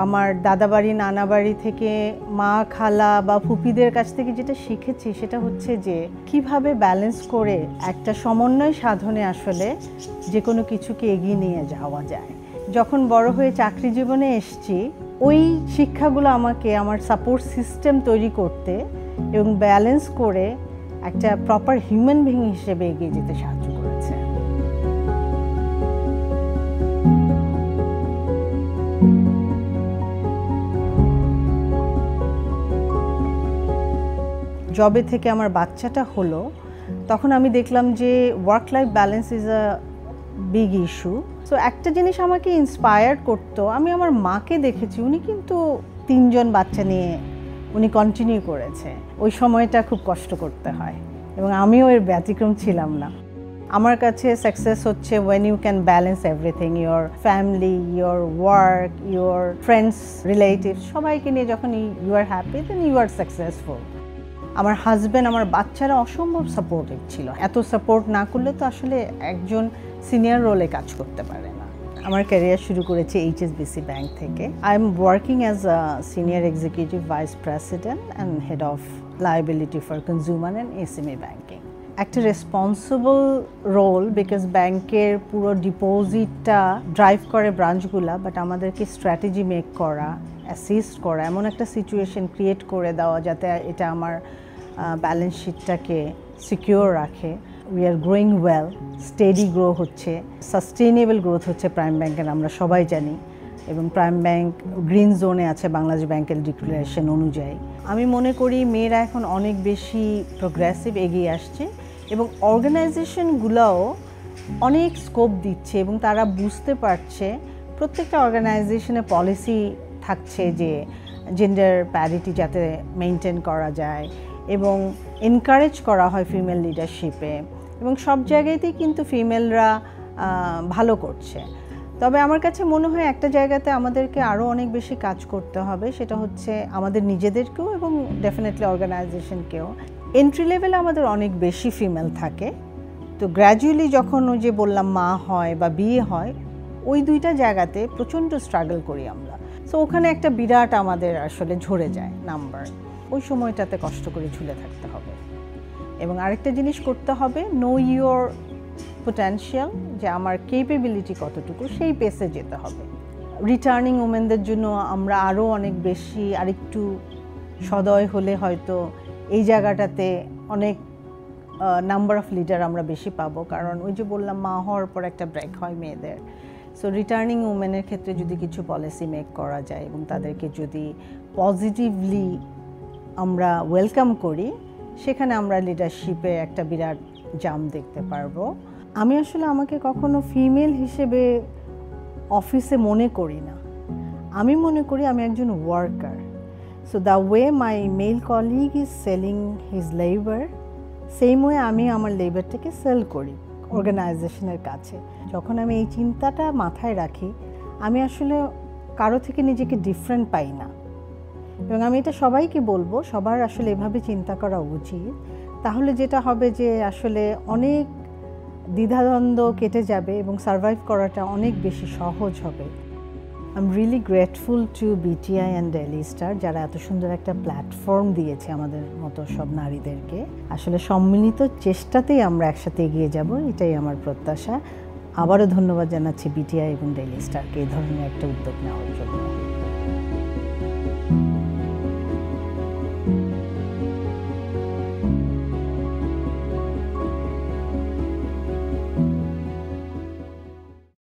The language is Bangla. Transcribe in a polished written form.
আমার দাদাবাড়ি নানাবাড়ি থেকে মা খালা বা ফুপিদের কাছ থেকে যেটা শিখেছি সেটা হচ্ছে যে কিভাবে ব্যালেন্স করে একটা সমন্বয় সাধনে আসলে যে কোনো কিছুকে এগিয়ে নিয়ে যাওয়া যায়। যখন বড় হয়ে চাকরি জীবনে এসেছি ওই শিক্ষাগুলো আমাকে আমার সাপোর্ট সিস্টেম তৈরি করতে এবং ব্যালেন্স করে একটা প্রপার হিউম্যান বিং হিসেবে এগিয়ে যেতে সাহায্য করেছে। জবে থেকে আমার বাচ্চাটা হলো তখন আমি দেখলাম যে work life balance is a big issue. So একটা জিনিস আমাকে ইন্সপায়ার করতো, আমি আমার মাকে দেখেছি, উনি কিন্তু 3 জন বাচ্চা নিয়ে উনি কন্টিনিউ করেছে। ওই সময়টা খুব কষ্ট করতে হয় এবং আমিও এর ব্যতিক্রম ছিলাম না। আমার কাছে সাকসেস হচ্ছে when you can balance everything, your family, your work, your friends, relatives, সবাইকে নিয়ে যখন you are happy then you are successful। আমার হাজব্যান্ড আমার বাচ্চারা অসম্ভব সাপোর্টিভ ছিল। এত সাপোর্ট না করলে তো আসলে একজন সিনিয়র রোলে কাজ করতে পারে না। আমার ক্যারিয়ার শুরু করেছি HSBC ব্যাংক থেকে। I am working as a senior executive vice president and head of liability for consumer and SME banking. একটা রেসপন্সিবল রোল, বিকজ ব্যাংকের পুরো ডিপোজিটটা ড্রাইভ করে ব্রাঞ্চগুলা, বাট আমাদেরকে স্ট্র্যাটেজি মেক করা, অ্যাসিস্ট করা, এমন একটা সিচুয়েশন ক্রিয়েট করে দেওয়া যাতে এটা আমার ব্যালেন্স শিটটাকে সিকিউর রাখে। We are growing well, steady grow হচ্ছে, সাস্টেইনেবল গ্রোথ হচ্ছে প্রাইম ব্যাংকের, আমরা সবাই জানি। এবং প্রাইম ব্যাংক গ্রিন জোনে আছে বাংলাদেশ ব্যাংকের ডিক্লারেশন অনুযায়ী। আমি মনে করি মেয়েরা এখন অনেক বেশি প্রোগ্রেসিভ, এগিয়ে আসছে এবং অর্গানাইজেশনগুলোও অনেক স্কোপ দিচ্ছে এবং তারা বুঝতে পারছে প্রত্যেকটা অর্গানাইজেশনে পলিসি থাকছে যে জেন্ডার প্যারিটি যাতে মেনটেন করা যায় এবং এনকারেজ করা হয় ফিমেল লিডারশিপে, এবং সব জায়গাতেই কিন্তু ফিমেলরা ভালো করছে। তবে আমার কাছে মনে হয় একটা জায়গাতে আমাদেরকে আরও অনেক বেশি কাজ করতে হবে, সেটা হচ্ছে আমাদের নিজেদেরকেও এবং ডেফিনেটলি অর্গানাইজেশনকেও। এন্ট্রি লেভেলে আমাদের অনেক বেশি ফিমেল থাকে, তো গ্র্যাজুয়ালি যখন ওই যে বললাম মা হয় বা বিয়ে হয়, ওই দুইটা জায়গাতে প্রচণ্ড স্ট্রাগল করি আমরা। সো ওখানে একটা বিরাট আমাদের আসলে ঝরে যায় নাম্বার, ওই সময়টাতে কষ্ট করে ঝুলে থাকতে হবে। এবং আরেকটা জিনিস করতে হবে, নো ইউর পোটেনশিয়াল, যে আমার কেপেবিলিটি কতটুকু, সেই পেসে যেতে হবে। রিটার্নিং ওমেনদের জন্য আমরা আরও অনেক বেশি আরেকটু সদয় হলে হয়তো এই জায়গাটাতে অনেক নাম্বার অফ লিডার আমরা বেশি পাবো, কারণ ওই যে বললাম মা হওয়ার পর একটা ব্রেক হয় মেয়েদের। সো রিটার্নিং ওমেনের ক্ষেত্রে যদি কিছু পলিসি মেক করা যায় এবং তাদেরকে যদি পজিটিভলি আমরা ওয়েলকাম করি, সেখানে আমরা লিডারশিপে একটা বিরাট জাম দেখতে পারবো। আমি আসলে আমাকে কখনো ফিমেল হিসেবে অফিসে মনে করি না, আমি মনে করি আমি একজন worker. So the way my male colleague is selling his labour, same way আমি আমার লেবারটাকে সেল করি অর্গানাইজেশনের কাছে। যখন আমি এই চিন্তাটা মাথায় রাখি, আমি আসলে কারো থেকে নিজেকে ডিফারেন্ট পাই না। এবং আমি এটা সবাইকে বলবো, সবার আসলে এভাবে চিন্তা করা উচিত। তাহলে যেটা হবে যে আসলে অনেক দ্বিধাদ্বন্দ্ব কেটে যাবে এবং সারভাইভ করাটা অনেক বেশি সহজ হবে। I am really grateful to BTI and daily star, যারা এত সুন্দর একটা প্ল্যাটফর্ম দিয়েছে আমাদের মতো সব নারীদেরকে। আসলে সম্মিলিত চেষ্টাতেই আমরা একসাথে এগিয়ে যাব, এটাই আমার প্রত্যাশা। আবারও ধন্যবাদ জানাচ্ছি BTI এবং ডেইলি স্টারকে এই ধরনের একটা উদ্যোগ নেওয়ার জন্য।